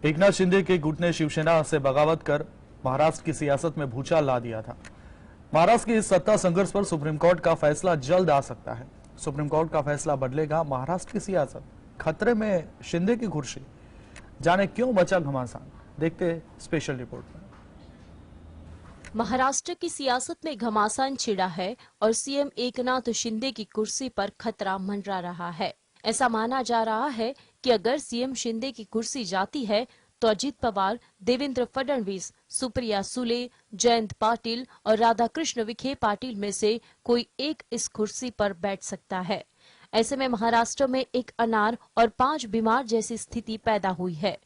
एकनाथ शिंदे के गुट ने शिवसेना से बगावत कर महाराष्ट्र की सियासत में भूचाल ला दिया था। महाराष्ट्र के इस सत्ता संघर्ष पर सुप्रीम कोर्ट का फैसला जल्द आ सकता है। सुप्रीम कोर्ट का फैसला बदलेगा महाराष्ट्र की सियासत, खतरे में शिंदे की कुर्सी। जाने क्यों मचा घमासान, देखते स्पेशल रिपोर्ट में। महाराष्ट्र की सियासत में घमासान छिड़ा है और सीएम एकनाथ शिंदे की कुर्सी पर खतरा मंडरा रहा है। ऐसा माना जा रहा है कि अगर सीएम शिंदे की कुर्सी जाती है तो अजित पवार, देवेंद्र फडणवीस, सुप्रिया सुले, जयंत पाटिल और राधाकृष्ण विखे पाटिल में से कोई एक इस कुर्सी पर बैठ सकता है। ऐसे में महाराष्ट्र में एक अनार और 5 बीमार जैसी स्थिति पैदा हुई है।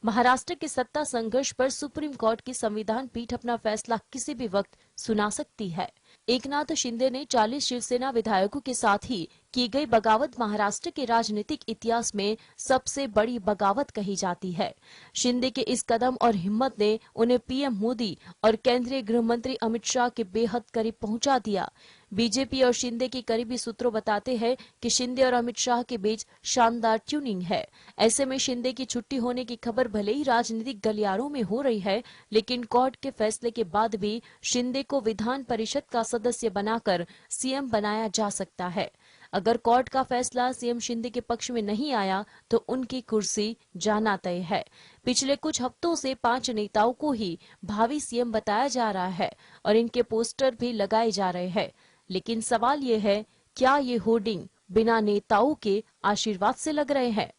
महाराष्ट्र के सत्ता संघर्ष पर सुप्रीम कोर्ट की संविधान पीठ अपना फैसला किसी भी वक्त सुना सकती है। एकनाथ शिंदे ने 40 शिवसेना विधायकों के साथ ही की गई बगावत महाराष्ट्र के राजनीतिक इतिहास में सबसे बड़ी बगावत कही जाती है। शिंदे के इस कदम और हिम्मत ने उन्हें पीएम मोदी और केंद्रीय गृह मंत्री अमित शाह के बेहद करीब पहुंचा दिया। बीजेपी और शिंदे के करीबी सूत्रों बताते हैं कि शिंदे और अमित शाह के बीच शानदार ट्यूनिंग है। ऐसे में शिंदे की छुट्टी होने की खबर भले ही राजनीतिक गलियारों में हो रही है, लेकिन कोर्ट के फैसले के बाद भी शिंदे को विधान परिषद का सदस्य बनाकर सीएम बनाया जा सकता है। अगर कोर्ट का फैसला सीएम शिंदे के पक्ष में नहीं आया तो उनकी कुर्सी जाना तय है। पिछले कुछ हफ्तों से 5 नेताओं को ही भावी सीएम बताया जा रहा है और इनके पोस्टर भी लगाए जा रहे हैं। लेकिन सवाल ये है, क्या ये होर्डिंग बिना नेताओं के आशीर्वाद से लग रहे हैं?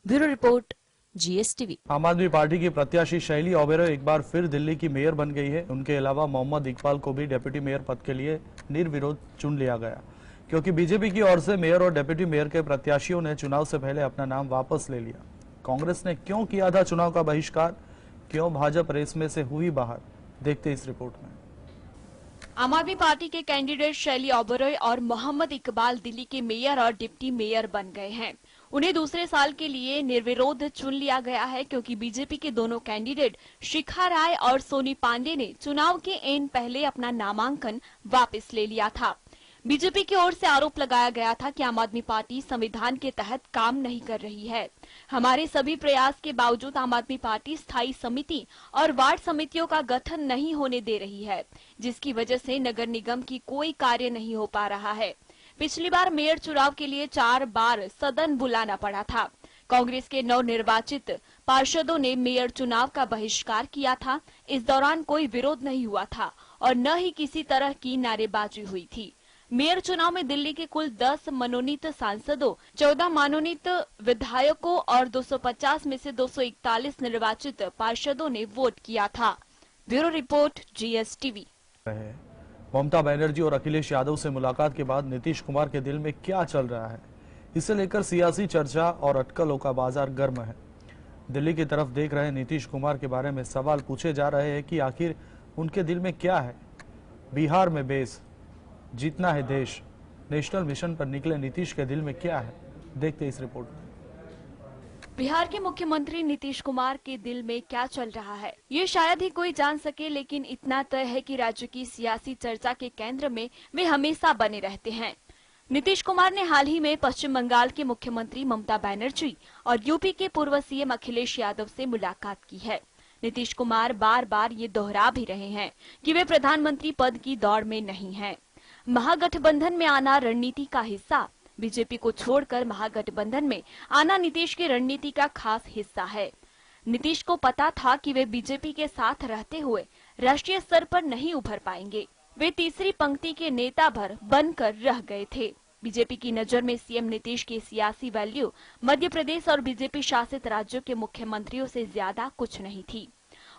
Bureau report, GSTV. आम आदमी पार्टी की प्रत्याशी शैली ओबेरॉय एक बार फिर दिल्ली की मेयर बन गई है। उनके अलावा मोहम्मद इकबाल को भी डेप्यूटी मेयर पद के लिए निर्विरोध चुन लिया गया, क्योंकि बीजेपी की ओर से मेयर और डेप्यूटी मेयर के प्रत्याशियों ने चुनाव से पहले अपना नाम वापस ले लिया। कांग्रेस ने क्यों किया था चुनाव का बहिष्कार, क्यों भाजपा रेस में से हुई बाहर, देखते इस रिपोर्ट में। आम आदमी पार्टी के कैंडिडेट शैली ओबेरॉय और मोहम्मद इकबाल दिल्ली के मेयर और डिप्टी मेयर बन गए हैं। उन्हें दूसरे साल के लिए निर्विरोध चुन लिया गया है, क्योंकि बीजेपी के दोनों कैंडिडेट शिखा राय और सोनी पांडे ने चुनाव के एन पहले अपना नामांकन वापस ले लिया था। बीजेपी की ओर से आरोप लगाया गया था कि आम आदमी पार्टी संविधान के तहत काम नहीं कर रही है। हमारे सभी प्रयास के बावजूद आम आदमी पार्टी स्थायी समिति और वार्ड समितियों का गठन नहीं होने दे रही है, जिसकी वजह से नगर निगम की कोई कार्य नहीं हो पा रहा है। पिछली बार मेयर चुनाव के लिए 4 बार सदन बुलाना पड़ा था। कांग्रेस के नवनिर्वाचित पार्षदों ने मेयर चुनाव का बहिष्कार किया था। इस दौरान कोई विरोध नहीं हुआ था और न ही किसी तरह की नारेबाजी हुई थी। मेयर चुनाव में दिल्ली के कुल 10 मनोनीत सांसदों, 14 मनोनीत विधायकों और 250 में से 241 निर्वाचित पार्षदों ने वोट किया था। Bureau report, GSTV. Mamata Banerjee और अखिलेश यादव से मुलाकात के बाद नीतीश कुमार के दिल में क्या चल रहा है, इसे लेकर सियासी चर्चा और अटकलों का बाजार गर्म है। दिल्ली की तरफ देख रहे नीतीश कुमार के बारे में सवाल पूछे जा रहे हैं कि आखिर उनके दिल में क्या है। बिहार में बेस, जीतना है देश, नेशनल मिशन पर निकले नीतीश के दिल में क्या है, देखते इस रिपोर्ट में। बिहार के मुख्यमंत्री नीतीश कुमार के दिल में क्या चल रहा है, ये शायद ही कोई जान सके, लेकिन इतना तय है कि राज्य की सियासी चर्चा के केंद्र में वे हमेशा बने रहते हैं। नीतीश कुमार ने हाल ही में पश्चिम बंगाल के मुख्यमंत्री ममता बनर्जी और यूपी के पूर्व सीएम अखिलेश यादव से मुलाकात की है। नीतीश कुमार बार बार ये दोहरा भी रहे हैं कि वे प्रधानमंत्री पद की दौड़ में नहीं हैं। महागठबंधन में आना रणनीति का हिस्सा, बीजेपी को छोड़कर महागठबंधन में आना नीतीश की रणनीति का खास हिस्सा है। नीतीश को पता था कि वे बीजेपी के साथ रहते हुए राष्ट्रीय स्तर पर नहीं उभर पाएंगे। वे तीसरी पंक्ति के नेता भर बनकर रह गए थे। बीजेपी की नजर में सीएम नीतीश की सियासी वैल्यू मध्य प्रदेश और बीजेपी शासित राज्यों के मुख्यमंत्रियों से ज्यादा कुछ नहीं थी।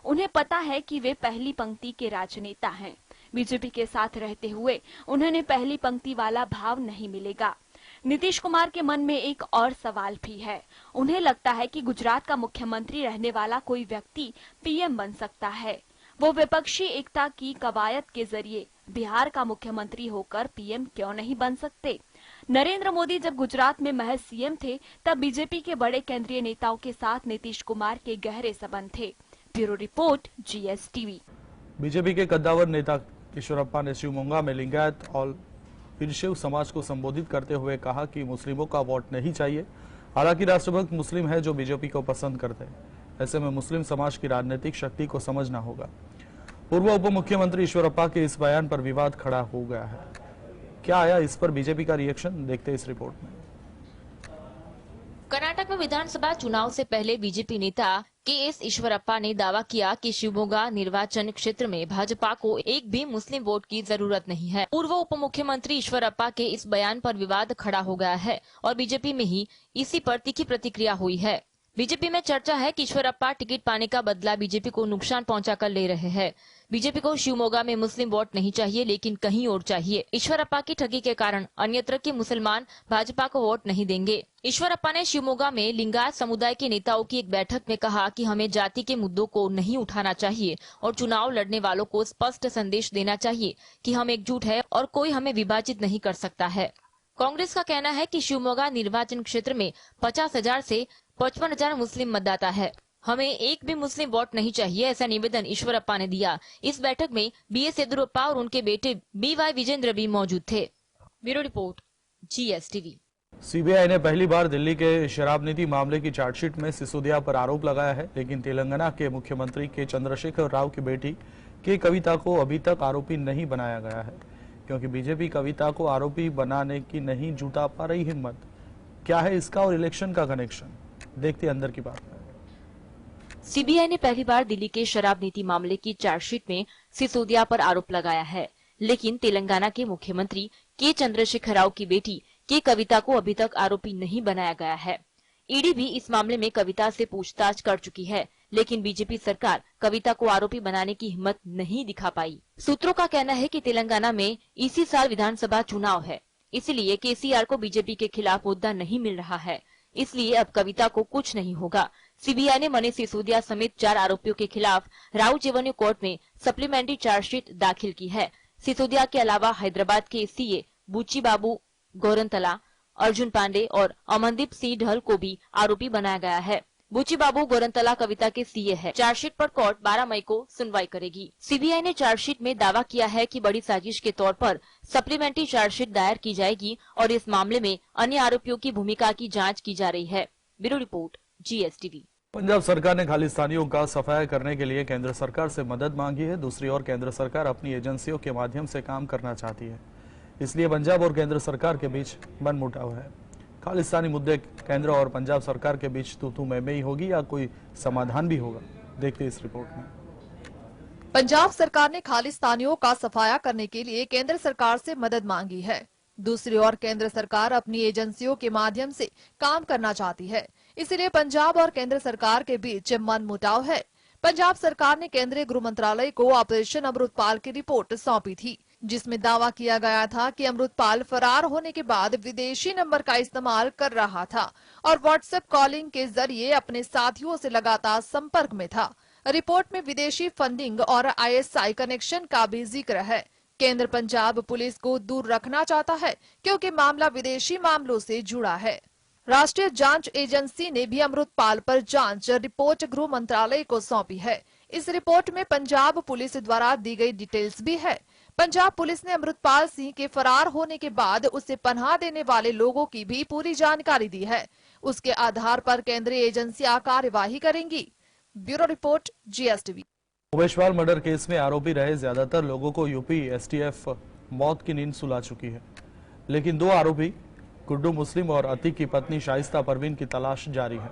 उन्हें पता है कि वे पहली पंक्ति के राजनेता हैं। बीजेपी के साथ रहते हुए उन्हें पहली पंक्ति वाला भाव नहीं मिलेगा। नीतीश कुमार के मन में एक और सवाल भी है। उन्हें लगता है कि गुजरात का मुख्यमंत्री रहने वाला कोई व्यक्ति पीएम बन सकता है। वो विपक्षी एकता की कवायद के जरिए बिहार का मुख्यमंत्री होकर पीएम क्यों नहीं बन सकते। नरेंद्र मोदी जब गुजरात में महज सीएम थे, तब बीजेपी के बड़े केंद्रीय नेताओं के साथ नीतीश कुमार के गहरे संबंध थे। Bureau report, GSTV. बीजेपी के कद्दावर नेता ईश्वरप्पा ने शिवमोगा में लिंगायत और वीरशैव समाज को संबोधित करते हुए कहा कि मुस्लिमों का वोट नहीं चाहिए। हालांकि राष्ट्रभक्त मुस्लिम है जो बीजेपी को पसंद करते हैं। ऐसे में मुस्लिम समाज की राजनीतिक शक्ति को समझना होगा। पूर्व उप मुख्यमंत्री ईश्वरप्पा के इस बयान पर विवाद खड़ा हो गया है। क्या आया इस पर बीजेपी का रिएक्शन, देखते हैं इस रिपोर्ट में। कर्नाटक में विधानसभा चुनाव से पहले बीजेपी नेता के.एस. ईश्वरप्पा ने दावा किया कि शिवमोगा निर्वाचन क्षेत्र में भाजपा को एक भी मुस्लिम वोट की जरूरत नहीं है। पूर्व उप मुख्यमंत्री ईश्वरप्पा के इस बयान पर विवाद खड़ा हो गया है और बीजेपी में ही इसी पर तीखी प्रतिक्रिया हुई है। बीजेपी में चर्चा है कि ईश्वरप्पा टिकट पाने का बदला बीजेपी को नुकसान पहुंचाकर ले रहे हैं। बीजेपी को शिवमोगा में मुस्लिम वोट नहीं चाहिए, लेकिन कहीं और चाहिए। ईश्वरप्पा की ठगी के कारण अन्यत्र के मुसलमान भाजपा को वोट नहीं देंगे। ईश्वरप्पा ने शिवमोगा में लिंगायत समुदाय के नेताओं की एक बैठक में कहा कि हमें जाति के मुद्दों को नहीं उठाना चाहिए और चुनाव लड़ने वालों को स्पष्ट संदेश देना चाहिए कि हम एकजुट है और कोई हमें विभाजित नहीं कर सकता है। कांग्रेस का कहना है कि शिवमोगा निर्वाचन क्षेत्र में 50,000 से 55,000 मुस्लिम मतदाता है। हमें एक भी मुस्लिम वोट नहीं चाहिए, ऐसा निवेदन ईश्वरप्पा ने दिया। इस बैठक में बी.एस. येदियुरप्पा और उनके बेटे बी.वाई. विजेंद्र भी मौजूद थे। Bureau report, GSTV। सीबीआई ने पहली बार दिल्ली के शराब नीति मामले की चार्जशीट में सिसोदिया पर आरोप लगाया है, लेकिन तेलंगाना के मुख्यमंत्री के चंद्रशेखर राव की बेटी के कविता को अभी तक आरोपी नहीं बनाया गया है, क्योंकि बीजेपी कविता को आरोपी बनाने की नहीं जुटा पा रही हिम्मत। क्या है इसका और इलेक्शन का कनेक्शन, देखते अंदर की बात है। सीबीआई ने पहली बार दिल्ली के शराब नीति मामले की चार्जशीट में सिसोदिया पर आरोप लगाया है, लेकिन तेलंगाना के मुख्यमंत्री के चंद्रशेखर राव की बेटी के कविता को अभी तक आरोपी नहीं बनाया गया है। ईडी भी इस मामले में कविता से पूछताछ कर चुकी है, लेकिन बीजेपी सरकार कविता को आरोपी बनाने की हिम्मत नहीं दिखा पाई। सूत्रों का कहना है कि तेलंगाना में इसी साल विधानसभा चुनाव है, इसलिए केसीआर को बीजेपी के खिलाफ मुद्दा नहीं मिल रहा है, इसलिए अब कविता को कुछ नहीं होगा। सीबीआई ने मनीष सिसोदिया समेत 4 आरोपियों के खिलाफ राउज एवेन्यू कोर्ट में सप्लीमेंट्री चार्जशीट दाखिल की है। सिसोदिया के अलावा हैदराबाद के सीए बुच्चीबाबू गोरंतला, अर्जुन पांडे और अमनदीप सिंह ढल को भी आरोपी बनाया गया है। बुच्चीबाबू गोरंतला कविता के सीए है। चार्जशीट पर कोर्ट 12 मई को सुनवाई करेगी। सीबीआई ने चार्जशीट में दावा किया है कि बड़ी साजिश के तौर पर सप्लीमेंट्री चार्जशीट दायर की जाएगी और इस मामले में अन्य आरोपियों की भूमिका की जांच की जा रही है। Bureau report, GSTV। पंजाब सरकार ने खालिस्तानियों का सफाया करने के लिए केंद्र सरकार से मदद मांगी है। दूसरी ओर केंद्र सरकार अपनी एजेंसियों के माध्यम से काम करना चाहती है, इसलिए पंजाब और केंद्र सरकार के बीच मनमुटाव है। खालिस्तानी मुद्दे केंद्र और पंजाब सरकार के बीच तू मैं ही होगी या कोई समाधान भी होगा, देखते इस रिपोर्ट में। पंजाब सरकार ने खालिस्तानियों का सफाया करने के लिए केंद्र सरकार से मदद मांगी है। दूसरी ओर केंद्र सरकार अपनी एजेंसियों के माध्यम से काम करना चाहती है, इसलिए पंजाब और केंद्र सरकार के बीच मनमुटाव है। पंजाब सरकार ने केंद्रीय गृह मंत्रालय को ऑपरेशन अमृतपाल की रिपोर्ट सौंपी थी, जिसमें दावा किया गया था कि अमृतपाल फरार होने के बाद विदेशी नंबर का इस्तेमाल कर रहा था और व्हाट्सएप कॉलिंग के जरिए अपने साथियों से लगातार संपर्क में था। रिपोर्ट में विदेशी फंडिंग और ISI कनेक्शन का भी जिक्र है। केंद्र पंजाब पुलिस को दूर रखना चाहता है, क्योंकि मामला विदेशी मामलों से जुड़ा है। राष्ट्रीय जांच एजेंसी ने भी अमृतपाल पर जांच रिपोर्ट गृह मंत्रालय को सौंपी है। इस रिपोर्ट में पंजाब पुलिस द्वारा दी गई डिटेल्स भी है। पंजाब पुलिस ने अमृतपाल सिंह के फरार होने के बाद उसे पनाह देने वाले लोगों की भी पूरी जानकारी दी है। उसके आधार पर केंद्रीय एजेंसियां कार्यवाही करेंगी। Bureau report, GSTV। Umeshpal murder case में आरोपी रहे ज्यादातर लोगों को यूपी STF मौत की नींद सुला चुकी है, लेकिन 2 आरोपी गुड्डू मुस्लिम और अतीक की पत्नी शाइस्ता परवीन की तलाश जारी है।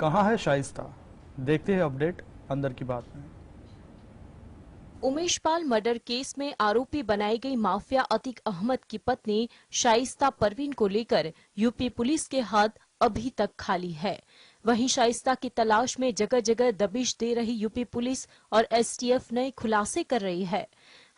कहां है शाइस्ता, देखते हैं अपडेट अंदर की बात में। उमेशपाल मर्डर केस में आरोपी बनाई गई माफिया अतीक अहमद की पत्नी शाइस्ता परवीन को लेकर यूपी पुलिस के हाथ अभी तक खाली है। वहीं शाइस्ता की तलाश में जगह जगह दबिश दे रही यूपी पुलिस और STF नए खुलासे कर रही है।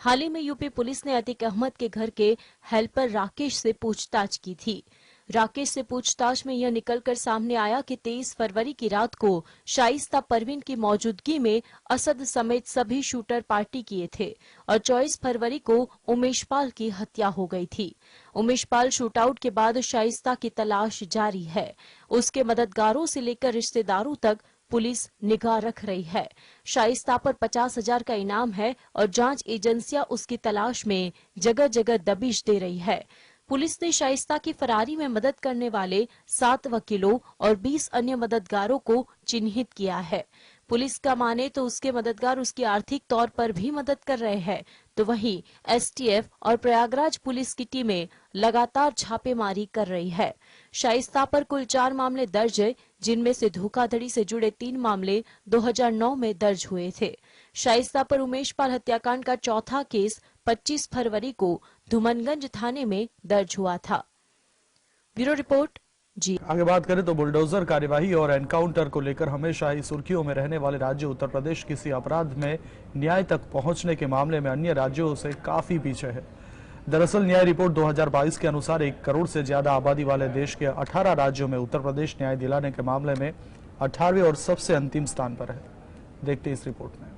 हाल ही में यूपी पुलिस ने अतीक अहमद के घर के हेल्पर राकेश से पूछताछ की थी। राकेश से पूछताछ में यह निकलकर सामने आया कि 23 फरवरी की रात को शाइस्ता परवीन की मौजूदगी में असद समेत सभी शूटर पार्टी किए थे और 24 फरवरी को उमेशपाल की हत्या हो गई थी। उमेशपाल शूटआउट के बाद शाइस्ता की तलाश जारी है। उसके मददगारों से लेकर रिश्तेदारों तक पुलिस निगाह रख रही है। शाइस्ता पर 50,000 का इनाम है और जांच एजेंसियां उसकी तलाश में जगह जगह दबिश दे रही है। पुलिस ने शाइस्ता की फरारी में मदद करने वाले 7 वकीलों और 20 अन्य मददगारों को चिन्हित किया है। पुलिस का माने तो उसके मददगार उसकी आर्थिक तौर पर भी मदद कर रहे हैं, तो वहीं एसटीएफ और प्रयागराज पुलिस की टीमें लगातार छापेमारी कर रही है। शाइस्ता पर कुल 4 मामले दर्ज है, जिनमें से धोखाधड़ी से जुड़े 3 मामले 2009 में दर्ज हुए थे। शाइस्ता पर उमेश पाल हत्याकांड का चौथा केस 25 फरवरी को धुमनगंज थाने में दर्ज हुआ था। ब्यूरो रिपोर्ट जी। आगे बात करें तो बुलडोजर कार्यवाही और एनकाउंटर को लेकर हमेशा ही सुर्खियों में रहने वाले राज्य उत्तर प्रदेश किसी अपराध में न्याय तक पहुंचने के मामले में अन्य राज्यों से काफी पीछे है। दरअसल न्याय रिपोर्ट 2022 के अनुसार 1 करोड़ से ज्यादा आबादी वाले देश के 18 राज्यों में उत्तर प्रदेश न्याय दिलाने के मामले में 18वें और सबसे अंतिम स्थान पर है। देखते इस रिपोर्ट में।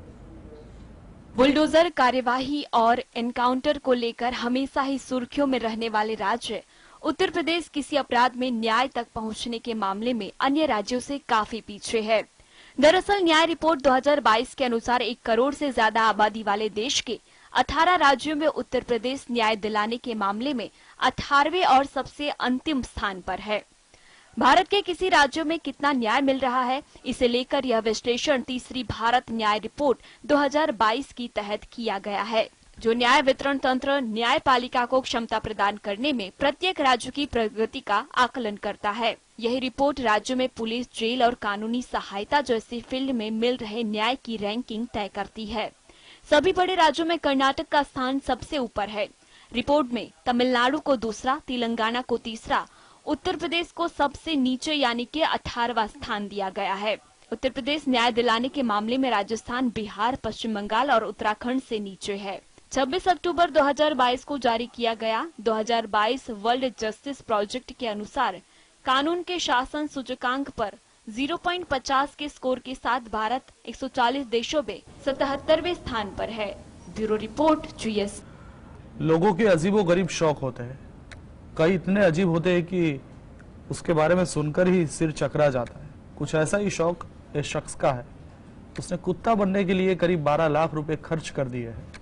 बुलडोजर कार्यवाही और एनकाउंटर को लेकर हमेशा ही सुर्खियों में रहने वाले राज्य उत्तर प्रदेश किसी अपराध में न्याय तक पहुंचने के मामले में अन्य राज्यों से काफी पीछे है। दरअसल न्याय रिपोर्ट 2022 के अनुसार 1 करोड़ से ज्यादा आबादी वाले देश के 18 राज्यों में उत्तर प्रदेश न्याय दिलाने के मामले में 18वें और सबसे अंतिम स्थान पर है। भारत के किसी राज्यों में कितना न्याय मिल रहा है, इसे लेकर यह विश्लेषण तीसरी भारत न्याय रिपोर्ट 2022 की तहत किया गया है, जो न्याय वितरण तंत्र न्यायपालिका को क्षमता प्रदान करने में प्रत्येक राज्य की प्रगति का आकलन करता है। यही रिपोर्ट राज्यों में पुलिस, जेल और कानूनी सहायता जैसी फील्ड में मिल रहे न्याय की रैंकिंग तय करती है। सभी बड़े राज्यों में कर्नाटक का स्थान सबसे ऊपर है। रिपोर्ट में तमिलनाडु को दूसरा, तेलंगाना को तीसरा, उत्तर प्रदेश को सबसे नीचे यानी कि 18वां स्थान दिया गया है। उत्तर प्रदेश न्याय दिलाने के मामले में राजस्थान, बिहार, पश्चिम बंगाल और उत्तराखंड से नीचे है। 26 अक्टूबर 2022 को जारी किया गया 2022 वर्ल्ड जस्टिस प्रोजेक्ट के अनुसार कानून के शासन सूचकांक पर 0.50 के स्कोर के साथ भारत 140 देशों में 77वें स्थान पर है। Bureau report GS. लोगों के अजीबोगरीब शौक होते हैं, कई इतने अजीब होते हैं कि उसके बारे में सुनकर ही सिर चकरा जाता है। कुछ ऐसा ही शौक इस शख्स का है। उसने कुत्ता बनने के लिए करीब 12 लाख रुपए खर्च कर दिए हैं।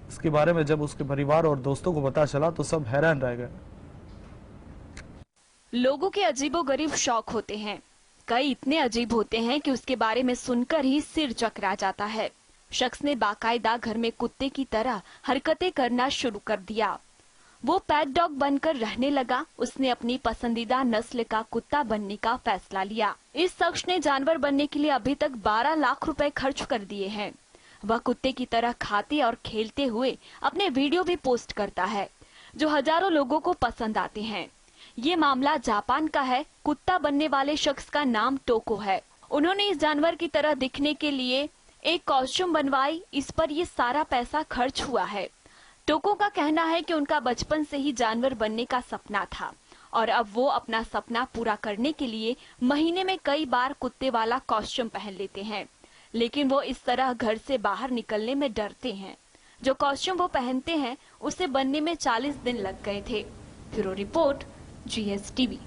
इसके बारे में जब उसके परिवार और दोस्तों को पता चला तो सब हैरान रह गए। लोगों के अजीबोगरीब शौक होते हैं, कई इतने अजीब होते हैं कि उसके बारे में सुनकर ही सिर चकरा जाता है। शख्स ने बाकायदा घर में कुत्ते की तरह हरकतें करना शुरू कर दिया। वो पेट डॉग बनकर रहने लगा। उसने अपनी पसंदीदा नस्ल का कुत्ता बनने का फैसला लिया। इस शख्स ने जानवर बनने के लिए अभी तक 12 लाख रुपए खर्च कर दिए हैं। वह कुत्ते की तरह खाते और खेलते हुए अपने वीडियो भी पोस्ट करता है, जो हजारों लोगों को पसंद आते हैं। ये मामला जापान का है। कुत्ता बनने वाले शख्स का नाम टोको है। उन्होंने इस जानवर की तरह दिखने के लिए एक कॉस्ट्यूम बनवाई। इस पर ये सारा पैसा खर्च हुआ है। टोको का कहना है कि उनका बचपन से ही जानवर बनने का सपना था और अब वो अपना सपना पूरा करने के लिए महीने में कई बार कुत्ते वाला कॉस्ट्यूम पहन लेते हैं, लेकिन वो इस तरह घर से बाहर निकलने में डरते हैं। जो कॉस्ट्यूम वो पहनते हैं उसे बनने में 40 दिन लग गए थे। Bureau report GSTV।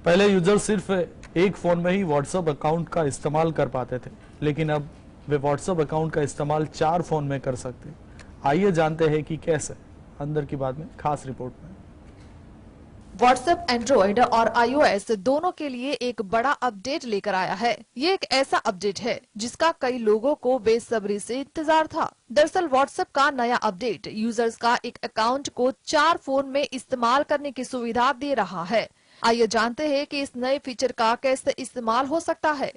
पहले यूजर सिर्फ एक फोन में ही व्हाट्सएप अकाउंट का इस्तेमाल कर पाते थे, लेकिन अब वे व्हाट्सएप अकाउंट का इस्तेमाल 4 फोन में कर सकते हैं। आइए जानते हैं कि कैसे। अंदर की बात में खास रिपोर्ट में। व्हाट्सएप एंड्रॉइड और iOS दोनों के लिए एक बड़ा अपडेट लेकर आया है। ये एक ऐसा अपडेट है जिसका कई लोगों को बेसब्री से इंतजार था। दरअसल व्हाट्सएप का नया अपडेट यूजर्स का एक अकाउंट को 4 फोन में इस्तेमाल करने की सुविधा दे रहा है। आइए जानते हैं कि इस नए फीचर का कैसे इस्तेमाल हो सकता है।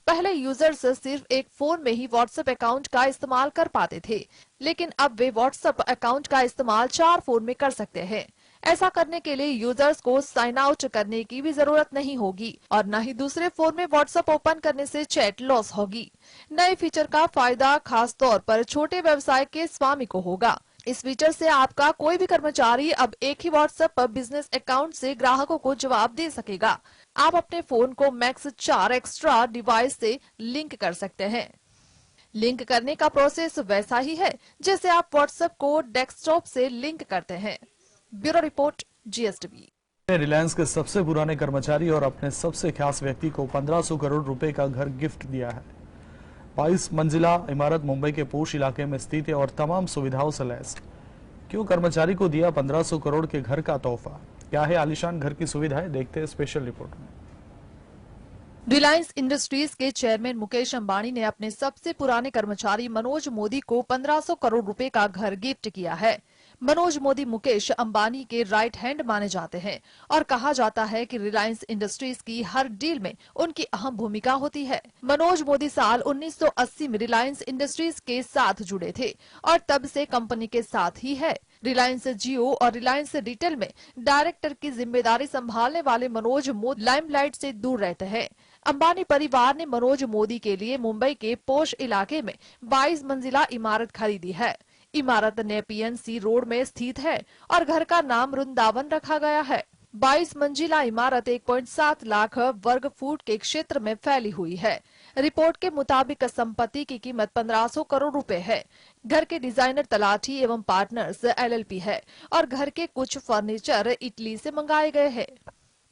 पहले यूजर्स सिर्फ एक फोन में ही व्हाट्सएप अकाउंट का इस्तेमाल कर पाते थे, लेकिन अब वे व्हाट्सएप अकाउंट का इस्तेमाल 4 फोन में कर सकते हैं। ऐसा करने के लिए यूजर्स को साइन आउट करने की भी जरूरत नहीं होगी और न ही दूसरे फोन में व्हाट्सएप ओपन करने से चैट लॉस होगी। नए फीचर का फायदा खास तौर पर छोटे व्यवसाय के स्वामी को होगा। इस फीचर से आपका कोई भी कर्मचारी अब एक ही व्हाट्सएप पर बिजनेस अकाउंट से ग्राहकों को जवाब दे सकेगा। आप अपने फोन को मैक्स 4 एक्स्ट्रा डिवाइस से लिंक कर सकते हैं। लिंक करने का प्रोसेस वैसा ही है जैसे आप व्हाट्सएप को डेस्कटॉप से लिंक करते हैं। Bureau report GSTV। रिलायंस के सबसे पुराने कर्मचारी और अपने सबसे खास व्यक्ति को 1500 करोड़ रुपए का घर गिफ्ट दिया है। 22 मंजिला इमारत मुंबई के पोश इलाके में स्थित है और तमाम सुविधाओं से लैस। क्यों कर्मचारी को दिया 1500 करोड़ के घर का तोहफा? क्या है आलीशान घर की सुविधाएं? देखते हैं स्पेशल रिपोर्ट में। रिलायंस इंडस्ट्रीज के चेयरमैन मुकेश अंबानी ने अपने सबसे पुराने कर्मचारी मनोज मोदी को 1500 करोड़ रुपए का घर गिफ्ट किया है। मनोज मोदी मुकेश अंबानी के राइट हैंड माने जाते हैं और कहा जाता है कि रिलायंस इंडस्ट्रीज की हर डील में उनकी अहम भूमिका होती है। मनोज मोदी साल 1980 में रिलायंस इंडस्ट्रीज के साथ जुड़े थे और तब से कंपनी के साथ ही है। रिलायंस जियो और रिलायंस रिटेल में डायरेक्टर की जिम्मेदारी संभालने वाले मनोज मोदी लाइमलाइट से दूर रहते हैं। अंबानी परिवार ने मनोज मोदी के लिए मुंबई के पोश इलाके में 22 मंजिला इमारत खरीदी है। इमारत नेपियन सी रोड में स्थित है और घर का नाम वृंदावन रखा गया है। 22 मंजिला इमारत 1.7 लाख वर्ग फुट के क्षेत्र में फैली हुई है। रिपोर्ट के मुताबिक संपत्ति की कीमत 1500 करोड़ रुपए है। घर के डिजाइनर तलाठी एवं पार्टनर्स LLP है और घर के कुछ फर्नीचर इटली से मंगाए गए हैं।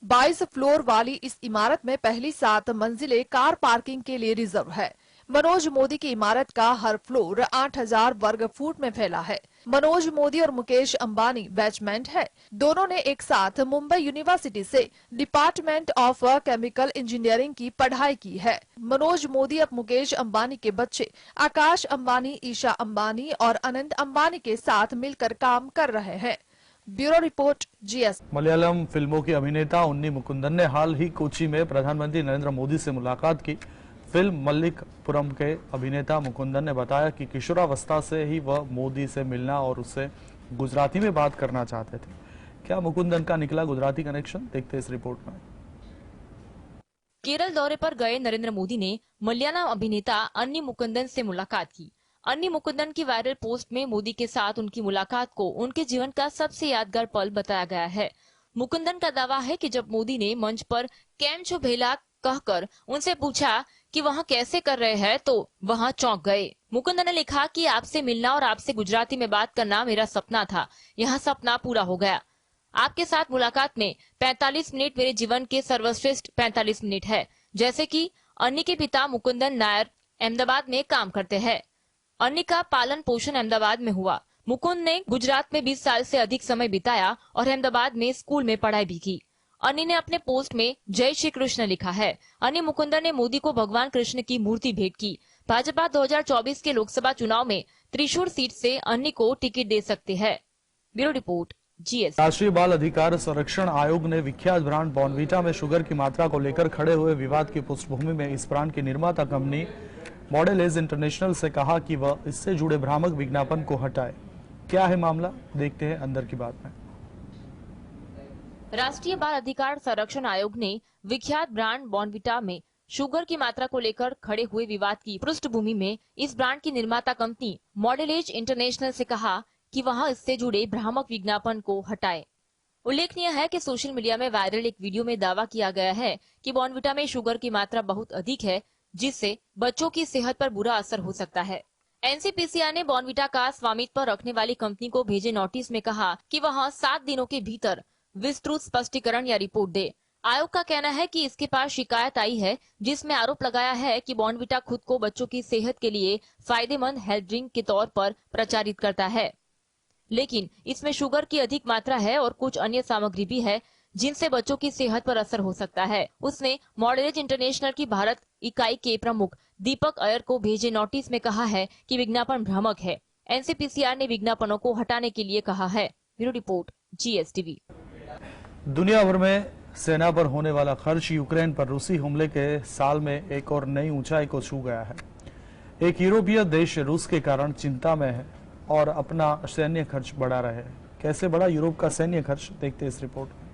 22 फ्लोर वाली इस इमारत में पहली 7 मंजिलें कार पार्किंग के लिए रिजर्व है। मनोज मोदी की इमारत का हर फ्लोर 8000 वर्ग फुट में फैला है। मनोज मोदी और मुकेश अंबानी बैचमेट है। दोनों ने एक साथ मुंबई यूनिवर्सिटी से डिपार्टमेंट ऑफ केमिकल इंजीनियरिंग की पढ़ाई की है। मनोज मोदी अब मुकेश अंबानी के बच्चे आकाश अंबानी, ईशा अंबानी और अनंत अंबानी के साथ मिलकर काम कर रहे हैं। Bureau report GS। मलयालम फिल्मों के अभिनेता उन्नी मुकुंदन ने हाल ही कोची में प्रधानमंत्री नरेंद्र मोदी से मुलाकात की। फिल्म मल्लिकपुरम के अभिनेता मुकुंदन ने बताया कि किशोरावस्था से ही वह मोदी से मिलना और उससे गुजराती में बात करना चाहते थे। क्या मुकुंदन का निकला गुजराती कनेक्शन? देखते इस रिपोर्ट में। केरल दौरे पर गए नरेंद्र मोदी ने मलयालम अभिनेता अन्नी मुकुंदन से मुलाकात की। अन्नी मुकुंदन की वायरल पोस्ट में मोदी के साथ उनकी मुलाकात को उनके जीवन का सबसे यादगार पल बताया गया है। मुकुंदन का दावा है कि जब मोदी ने मंच पर केम छो भेला कहकर उनसे पूछा कि वहाँ कैसे कर रहे हैं तो वहाँ चौंक गए। मुकुंदन ने लिखा कि आपसे मिलना और आपसे गुजराती में बात करना मेरा सपना था, यह सपना पूरा हो गया। आपके साथ मुलाकात में 45 मिनट मेरे जीवन के सर्वश्रेष्ठ 45 मिनट है। जैसे कि अन्नी के पिता मुकुंदन नायर अहमदाबाद में काम करते हैं। अन्नी का पालन पोषण अहमदाबाद में हुआ। मुकुंद ने गुजरात में 20 साल से अधिक समय बिताया और अहमदाबाद में स्कूल में पढ़ाई भी की। अन्नी ने अपने पोस्ट में जय श्री कृष्ण लिखा है। अन्नी मुकुंदन ने मोदी को भगवान कृष्ण की मूर्ति भेंट की। भाजपा 2024 के लोकसभा चुनाव में त्रिशूर सीट से अन्नी को टिकट दे सकते हैं। Bureau report GS। राष्ट्रीय बाल अधिकार संरक्षण आयोग ने विख्यात ब्रांड बॉर्नवीटा में शुगर की मात्रा को लेकर खड़े हुए विवाद की पृष्ठभूमि में इस ब्रांड की निर्माता कंपनी मॉडल एज इंटरनेशनल से कहा कि वह इससे जुड़े भ्रामक विज्ञापन को हटाए। क्या है मामला? देखते हैं अंदर की बात में। राष्ट्रीय बाल अधिकार संरक्षण आयोग ने विख्यात ब्रांड बॉर्नवीटा में शुगर की मात्रा को लेकर खड़े हुए विवाद की पृष्ठभूमि में इस ब्रांड की निर्माता कंपनी मॉडल एज इंटरनेशनल से कहा कि वह इससे जुड़े भ्रामक विज्ञापन को हटाए। उल्लेखनीय है कि सोशल मीडिया में वायरल एक वीडियो में दावा किया गया है कि बॉर्नवीटा में शुगर की मात्रा बहुत अधिक है, जिससे बच्चों की सेहत पर बुरा असर हो सकता है। NCPCR ने बॉर्नवीटा का स्वामित्व रखने वाली कंपनी को भेजे नोटिस में कहा कि वह 7 दिनों के भीतर विस्तृत स्पष्टीकरण या रिपोर्ट दे। आयोग का कहना है कि इसके पास शिकायत आई है जिसमें आरोप लगाया है कि बॉर्नवीटा खुद को बच्चों की सेहत के लिए फायदेमंद हेल्थ ड्रिंक के तौर पर प्रचारित करता है, लेकिन इसमें शुगर की अधिक मात्रा है और कुछ अन्य सामग्री भी है जिनसे बच्चों की सेहत पर असर हो सकता है। उसने मॉडल एज इंटरनेशनल की भारत इकाई के प्रमुख दीपक अयर को भेजे नोटिस में कहा है कि विज्ञापन भ्रामक है। NCPCR ने विज्ञापनों को हटाने के लिए कहा है। Bureau report GSTV। दुनिया भर में सेना पर होने वाला खर्च यूक्रेन पर रूसी हमले के साल में एक और नई ऊंचाई को छू गया है। एक यूरोपीय देश रूस के कारण चिंता में है और अपना सैन्य खर्च बढ़ा रहे हैं। कैसे बढ़ा यूरोप का सैन्य खर्च? देखते हैं इस रिपोर्ट में।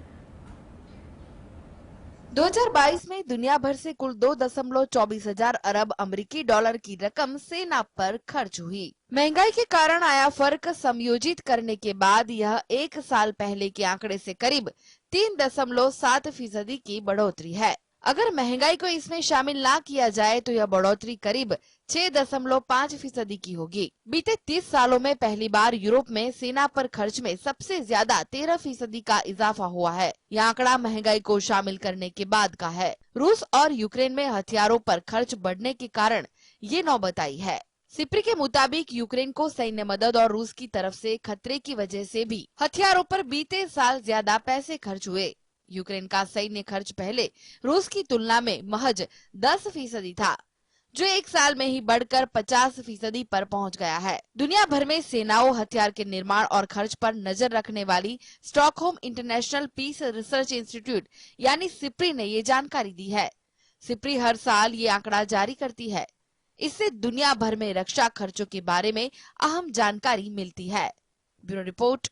2022 में दुनिया भर से कुल 2.24 अरब अमेरिकी डॉलर की रकम सेना पर खर्च हुई। महंगाई के कारण आया फर्क समयोजित करने के बाद यह एक साल पहले के आंकड़े से करीब 3.7% की बढ़ोतरी है। अगर महंगाई को इसमें शामिल ना किया जाए तो यह बढ़ोतरी करीब 6.5% की होगी। बीते 30 सालों में पहली बार यूरोप में सेना पर खर्च में सबसे ज्यादा 13% का इजाफा हुआ है। यह आंकड़ा महंगाई को शामिल करने के बाद का है। रूस और यूक्रेन में हथियारों पर खर्च बढ़ने के कारण ये नौबत आई है। सिप्री के मुताबिक यूक्रेन को सैन्य मदद और रूस की तरफ से खतरे की वजह से भी हथियारों पर बीते साल ज्यादा पैसे खर्च हुए। यूक्रेन का सैन्य खर्च पहले रूस की तुलना में महज 10% था, जो एक साल में ही बढ़कर 50% पर पहुंच गया है। दुनिया भर में सेनाओं, हथियार के निर्माण और खर्च पर नजर रखने वाली Stockholm International Peace Research Institute यानी सिप्री ने ये जानकारी दी है। सिप्री हर साल ये आंकड़ा जारी करती है। इससे दुनिया भर में रक्षा खर्चों के बारे में अहम जानकारी मिलती है। Bureau report,